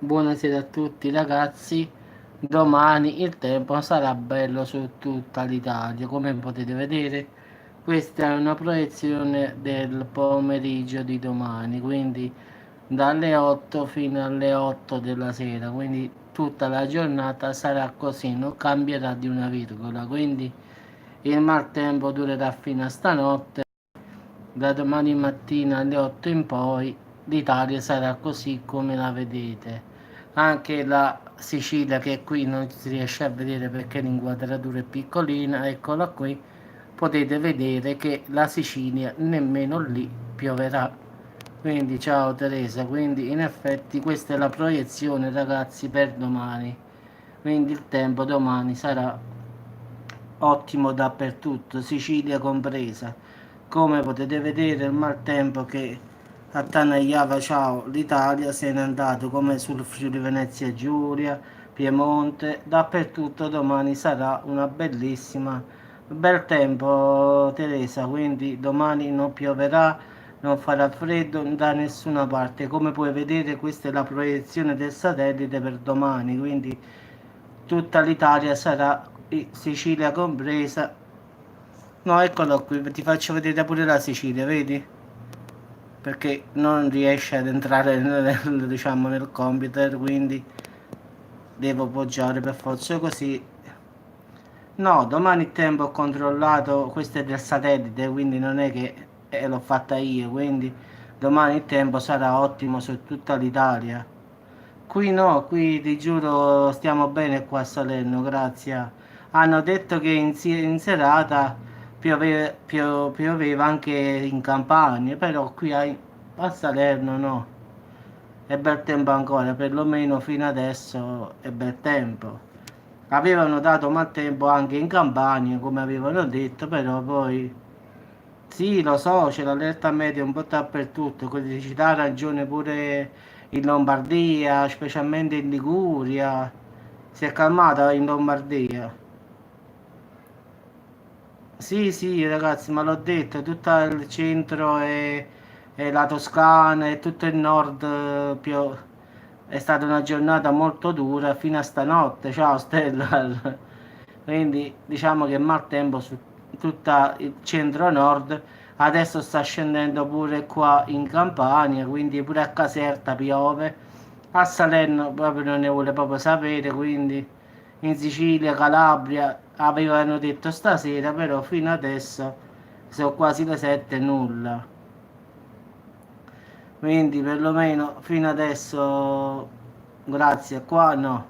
Buonasera a tutti ragazzi, domani il tempo sarà bello su tutta l'Italia, come potete vedere questa è una proiezione del pomeriggio di domani, quindi dalle 8 fino alle 8 della sera, quindi tutta la giornata sarà così, non cambierà di una virgola, quindi il maltempo durerà fino a stanotte. Da domani mattina alle 8 in poi l'Italia sarà così come la vedete. Anche la Sicilia che qui non si riesce a vedere perché l'inquadratura è piccolina, eccola qui, potete vedere che la Sicilia nemmeno lì pioverà. Quindi ciao Teresa, quindi in effetti questa è la proiezione ragazzi per domani. Quindi il tempo domani sarà ottimo dappertutto, Sicilia compresa. Come potete vedere il maltempo che attanagliava ciao l'Italia se n'è andato come sul Friuli Venezia Giulia, Piemonte, dappertutto domani sarà una bellissima bel tempo Teresa, quindi domani non pioverà, non farà freddo da nessuna parte. Come puoi vedere questa è la proiezione del satellite per domani, quindi tutta l'Italia sarà Sicilia compresa. No, eccolo qui, ti faccio vedere pure la Sicilia, vedi? Perché non riesce ad entrare diciamo, nel computer, quindi devo poggiare per forza così. No, domani il tempo ho controllato, questo è del satellite, quindi non è che l'ho fatta io, quindi domani il tempo sarà ottimo su tutta l'Italia. Qui no, qui ti giuro stiamo bene qua a Salerno, grazie. Hanno detto che in serata pioveva anche in Campania, però qui a Salerno no. È bel tempo ancora, perlomeno fino adesso è bel tempo. Avevano dato maltempo anche in Campania, come avevano detto, però poi sì, lo so, c'è l'allerta media un po' dappertutto, criticità ha ragione pure in Lombardia, specialmente in Liguria. Si è calmata in Lombardia. Sì, sì, ragazzi, ma l'ho detto, tutto il centro e la Toscana e tutto il nord è stata una giornata molto dura fino a stanotte. Ciao Stella. Quindi diciamo che maltempo su tutto il centro-nord. Adesso sta scendendo pure qua in Campania, quindi pure a Caserta piove. A Salerno proprio non ne vuole proprio sapere, quindi in Sicilia, Calabria avevano detto stasera, però fino adesso sono quasi le 7 nulla. Quindi perlomeno fino adesso grazie, qua no.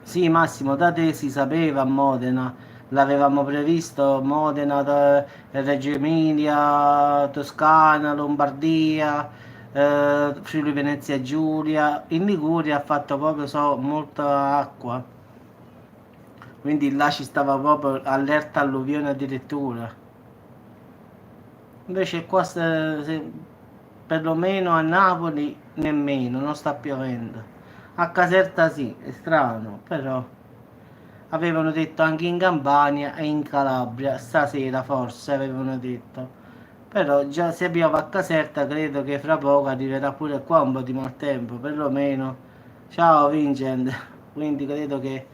Sì, Massimo, da te si sapeva a Modena, l'avevamo previsto, Modena, Reggio Emilia, Toscana, Lombardia, Friuli Venezia Giulia, in Liguria ha fatto proprio so, molta acqua, quindi là ci stava proprio allerta alluvione addirittura. Invece qua perlomeno a Napoli nemmeno, non sta piovendo. A Caserta sì, è strano, però avevano detto anche in Campania e in Calabria, stasera forse avevano detto. Però già se piove a Caserta credo che fra poco arriverà pure qua un po' di maltempo, perlomeno. Ciao Vincent, quindi credo che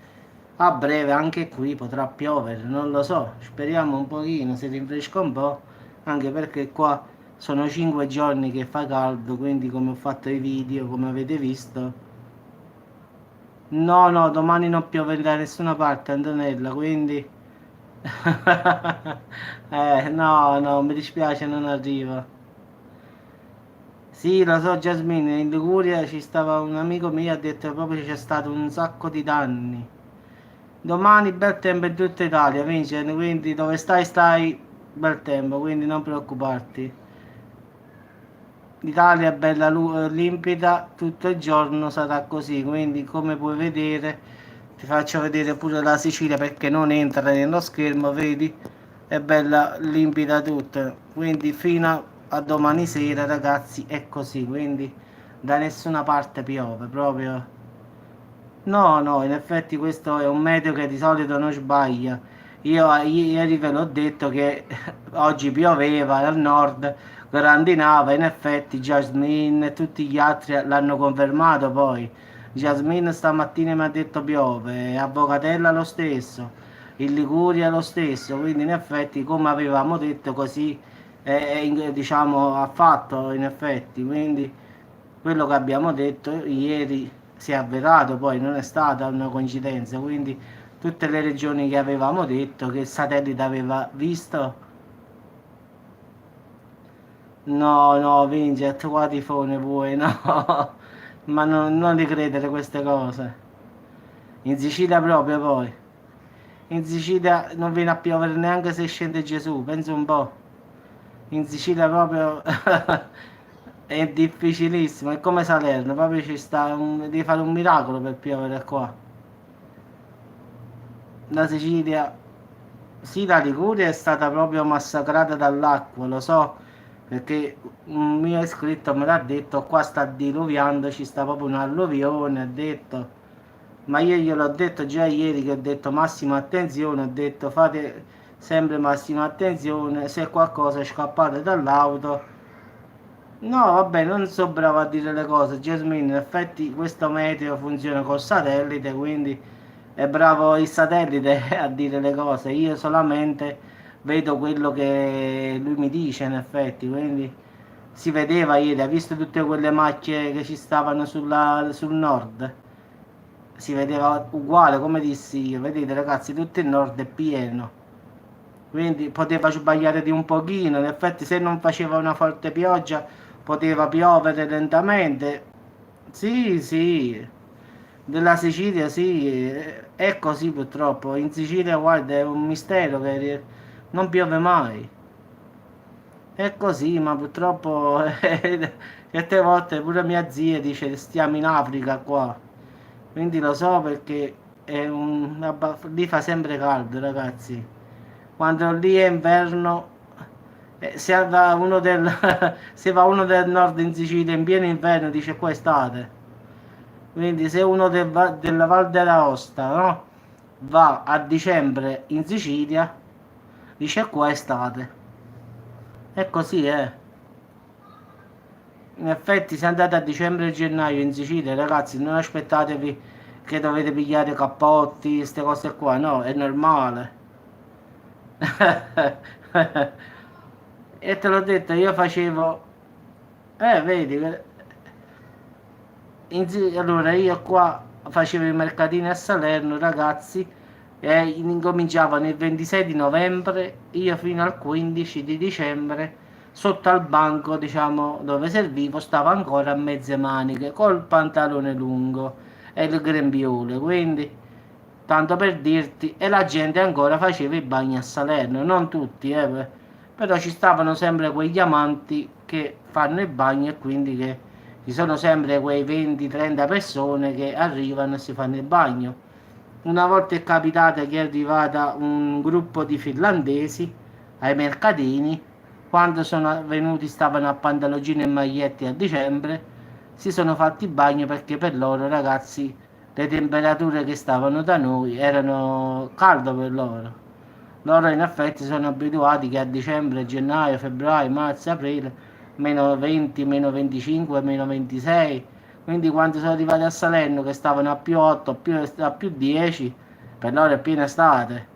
a breve anche qui potrà piovere, non lo so, speriamo un pochino, si rinfresca un po', anche perché qua sono 5 giorni che fa caldo, quindi come ho fatto i video, come avete visto. No, no, domani non piove da nessuna parte, Antonella, quindi... no, no, mi dispiace, non arriva. Sì, lo so, Jasmine, in Liguria ci stava un amico mio, ha detto che proprio c'è stato un sacco di danni. Domani bel tempo in tutta Italia, Vincent, quindi dove stai stai bel tempo, quindi non preoccuparti. L'Italia è bella limpida, tutto il giorno sarà così, quindi come puoi vedere, ti faccio vedere pure la Sicilia perché non entra nello schermo, vedi? È bella limpida tutta, quindi fino a domani sera ragazzi è così, quindi da nessuna parte piove, proprio. No, no, in effetti questo è un meteo che di solito non sbaglia. Io ieri ve l'ho detto che oggi pioveva al nord, grandinava. In effetti Jasmine e tutti gli altri l'hanno confermato poi. Jasmine stamattina mi ha detto piove, a Bocatella lo stesso, in Liguria lo stesso, quindi in effetti come avevamo detto così diciamo ha fatto in effetti, quindi quello che abbiamo detto ieri si è avverato, poi non è stata una coincidenza, quindi tutte le regioni che avevamo detto che il satellite aveva visto. No, no, Vincent, qua tifone vuoi, no, ma non di credere queste cose. In Sicilia proprio poi. In Sicilia non viene a piovere neanche se scende Gesù, pensa un po'. In Sicilia proprio è difficilissimo, è come Salerno, proprio ci sta devi fare un miracolo per piovere qua. La Sicilia, sì, la Liguria è stata proprio massacrata dall'acqua, lo so, perché un mio iscritto me l'ha detto, qua sta diluviando, ci sta proprio un'alluvione, ha detto, ma io gliel'ho detto già ieri che ho detto massima attenzione, ho detto fate sempre massima attenzione, se qualcosa scappate dall'auto. No, vabbè, non so bravo a dire le cose, Jasmine, in effetti questo meteo funziona col satellite, quindi è bravo il satellite a dire le cose, io solamente vedo quello che lui mi dice in effetti, quindi si vedeva ieri, ha visto tutte quelle macchie che ci stavano sul nord, si vedeva uguale come dissi io, vedete ragazzi, tutto il nord è pieno, quindi poteva sbagliare di un pochino, in effetti se non faceva una forte pioggia poteva piovere lentamente, sì sì, della Sicilia sì, è così purtroppo, in Sicilia guarda è un mistero che non piove mai, è così ma purtroppo certe volte pure mia zia dice stiamo in Africa qua, quindi lo so perché lì fa sempre caldo ragazzi, quando lì è inverno se va uno del nord in Sicilia in pieno inverno dice qua è estate, quindi se uno della Val d'Aosta no? Va a dicembre in Sicilia dice qua è estate, è così in effetti se andate a dicembre e gennaio in Sicilia ragazzi non aspettatevi che dovete pigliare cappotti queste cose qua, no, è normale. E te l'ho detto, io facevo, vedi, allora io qua facevo i mercatini a Salerno, ragazzi, e incominciavano il 26 di novembre, io fino al 15 di dicembre, sotto al banco, diciamo, dove servivo, stavo ancora a mezze maniche, col pantalone lungo e il grembiule, quindi, tanto per dirti, e la gente ancora faceva i bagni a Salerno, non tutti, però ci stavano sempre quegli amanti che fanno i bagni e quindi che ci sono sempre quei 20-30 persone che arrivano e si fanno il bagno. Una volta è capitato che è arrivata un gruppo di finlandesi ai mercatini, quando sono venuti stavano a pantaloncini e maglietti a dicembre, si sono fatti il bagno perché per loro ragazzi le temperature che stavano da noi erano caldo per loro. Loro in effetti sono abituati che a dicembre, gennaio, febbraio, marzo, aprile, meno 20, meno 25, meno 26. Quindi quando sono arrivati a Salerno che stavano a più 8, a più 10, per loro è piena estate.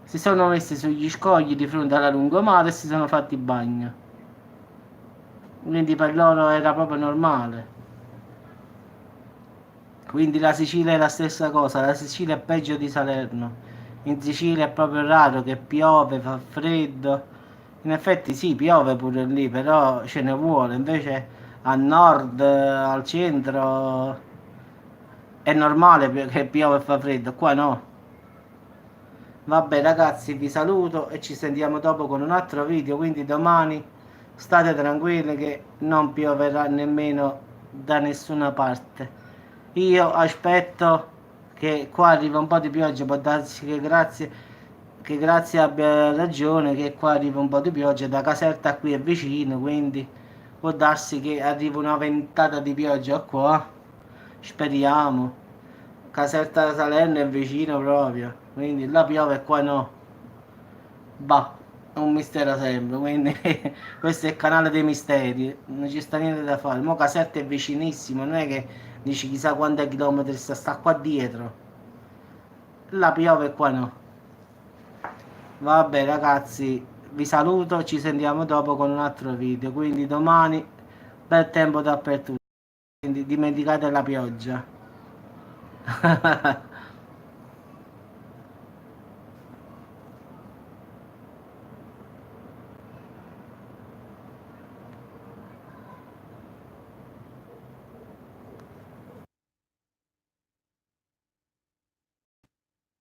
Si sono messi sugli scogli di fronte alla lungomare e si sono fatti bagno. Quindi per loro era proprio normale. Quindi la Sicilia è la stessa cosa, la Sicilia è peggio di Salerno. In Sicilia è proprio raro che piove, fa freddo. In effetti sì, piove pure lì, però ce ne vuole. Invece a nord, al centro, è normale che piove e fa freddo, qua no. Vabbè ragazzi, vi saluto e ci sentiamo dopo con un altro video, quindi domani state tranquilli che non pioverà nemmeno da nessuna parte. Io aspetto che qua arriva un po' di pioggia, può darsi che grazie abbia ragione, che qua arriva un po' di pioggia, da Caserta qui è vicino, quindi può darsi che arrivi una ventata di pioggia qua, speriamo. Caserta Salerno è vicino proprio, quindi là piove e qua no. Bah. è un mistero sempre, quindi questo è il canale dei misteri, non ci sta niente da fare. Mo Caserta è vicinissimo, non è che dici chissà quanti chilometri sta qua dietro. La piove e qua no. Vabbè ragazzi, vi saluto, ci sentiamo dopo con un altro video, quindi domani bel tempo dappertutto, quindi dimenticate la pioggia.